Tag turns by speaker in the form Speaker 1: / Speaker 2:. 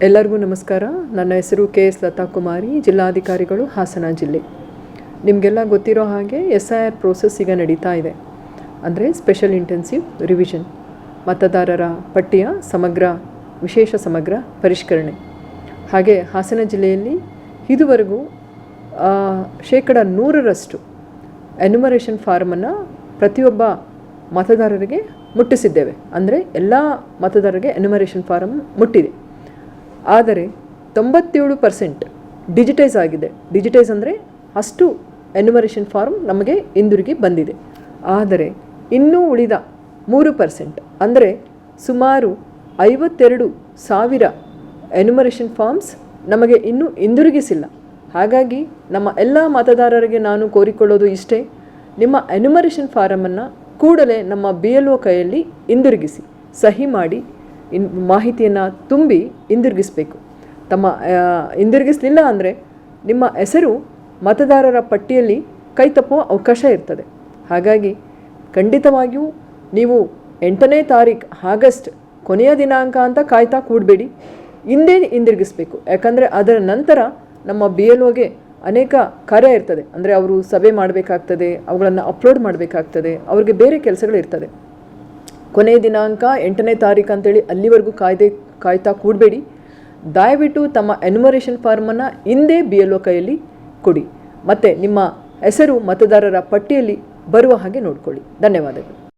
Speaker 1: ಎಲ್ಲರಿಗೂ ನಮಸ್ಕಾರ. ನನ್ನ ಹೆಸರು KS ಲತಾ ಕುಮಾರಿ, ಜಿಲ್ಲಾಧಿಕಾರಿಗಳು, ಹಾಸನ ಜಿಲ್ಲೆ. ನಿಮಗೆಲ್ಲ ಗೊತ್ತಿರೋ ಹಾಗೆ SIR ಪ್ರೋಸೆಸ್ ಈಗ ನಡೀತಾ ಇದೆ. ಅಂದರೆ ಸ್ಪೆಷಲ್ ಇಂಟೆನ್ಸಿವ್ ರಿವಿಷನ್, ಮತದಾರರ ಪಟ್ಟಿಯ ವಿಶೇಷ ಸಮಗ್ರ ಪರಿಷ್ಕರಣೆ. ಹಾಗೆ ಹಾಸನ ಜಿಲ್ಲೆಯಲ್ಲಿ ಇದುವರೆಗೂ 100% ಎನ್ಯುಮರೇಷನ್ ಫಾರ್ಮನ್ನು ಪ್ರತಿಯೊಬ್ಬ ಮತದಾರರಿಗೆ ಮುಟ್ಟಿಸಿದ್ದೇವೆ. ಅಂದರೆ ಎಲ್ಲ ಮತದಾರರಿಗೆ ಎನ್ಯುಮರೇಷನ್ ಫಾರಮ್ ಮುಟ್ಟಿದೆ. ಆದರೆ 97% ಡಿಜಿಟೈಸ್ ಆಗಿದೆ. ಡಿಜಿಟೈಸ್ ಅಂದರೆ ಅಷ್ಟು ಎನ್ಯುಮರೇಷನ್ ಫಾರ್ಮ್ ನಮಗೆ ಹಿಂದಿರುಗಿ ಬಂದಿದೆ. ಆದರೆ ಇನ್ನೂ ಉಳಿದ 3% ಅಂದರೆ ಸುಮಾರು 52,000 ಎನ್ಯುಮರೇಷನ್ ಫಾರ್ಮ್ಸ್ ನಮಗೆ ಇನ್ನೂ ಹಿಂದಿರುಗಿಸಿಲ್ಲ. ಹಾಗಾಗಿ ನಮ್ಮ ಎಲ್ಲ ಮತದಾರರಿಗೆ ನಾನು ಕೋರಿಕೊಳ್ಳೋದು ಇಷ್ಟೇ: ನಿಮ್ಮ ಎನ್ಯುಮರೇಷನ್ ಫಾರಮನ್ನು ಕೂಡಲೇ ನಮ್ಮ BLO ಕೈಯಲ್ಲಿ ಹಿಂದಿರುಗಿಸಿ, ಸಹಿ ಮಾಡಿ ಮಾಹಿತಿಯನ್ನು ತುಂಬಿ ಹಿಂದಿರುಗಿಸಬೇಕು. ಹಿಂದಿರುಗಿಸಲಿಲ್ಲ ಅಂದರೆ ನಿಮ್ಮ ಹೆಸರು ಮತದಾರರ ಪಟ್ಟಿಯಲ್ಲಿ ಕೈ ತಪ್ಪುವ ಅವಕಾಶ ಇರ್ತದೆ. ಹಾಗಾಗಿ ಖಂಡಿತವಾಗಿಯೂ ನೀವು 8ನೇ ತಾರೀಕು ಆಗಸ್ಟ್ ಕೊನೆಯ ದಿನಾಂಕ ಅಂತ ಕಾಯ್ತಾ ಕೂಡಬೇಡಿ, ಹಿಂದೆ ಹಿಂದಿರುಗಿಸಬೇಕು. ಯಾಕಂದರೆ ಅದರ ನಂತರ ನಮ್ಮ BLOಗೆ ಅನೇಕ ಕಾರ್ಯ ಇರ್ತದೆ. ಅಂದರೆ ಅವರು ಸಭೆ ಮಾಡಬೇಕಾಗ್ತದೆ, ಅವುಗಳನ್ನು ಅಪ್ಲೋಡ್ ಮಾಡಬೇಕಾಗ್ತದೆ, ಅವ್ರಿಗೆ ಬೇರೆ ಕೆಲಸಗಳಿರ್ತದೆ. ಕೊನೆಯ ದಿನಾಂಕ 8ನೇ ತಾರೀಕು ಅಂತೇಳಿ ಅಲ್ಲಿವರೆಗೂ ಕಾಯ್ತಾ ಕೂಡಬೇಡಿ. ದಯವಿಟ್ಟು ತಮ್ಮ ಎನ್ಯುಮರೇಷನ್ ಫಾರ್ಮನ್ನು ಹಿಂದೆ BLO ಕೈಯಲ್ಲಿ ಕೊಡಿ. ಮತ್ತು ನಿಮ್ಮ ಹೆಸರು ಮತದಾರರ ಪಟ್ಟಿಯಲ್ಲಿ ಬರುವ ಹಾಗೆ ನೋಡಿಕೊಳ್ಳಿ. ಧನ್ಯವಾದಗಳು.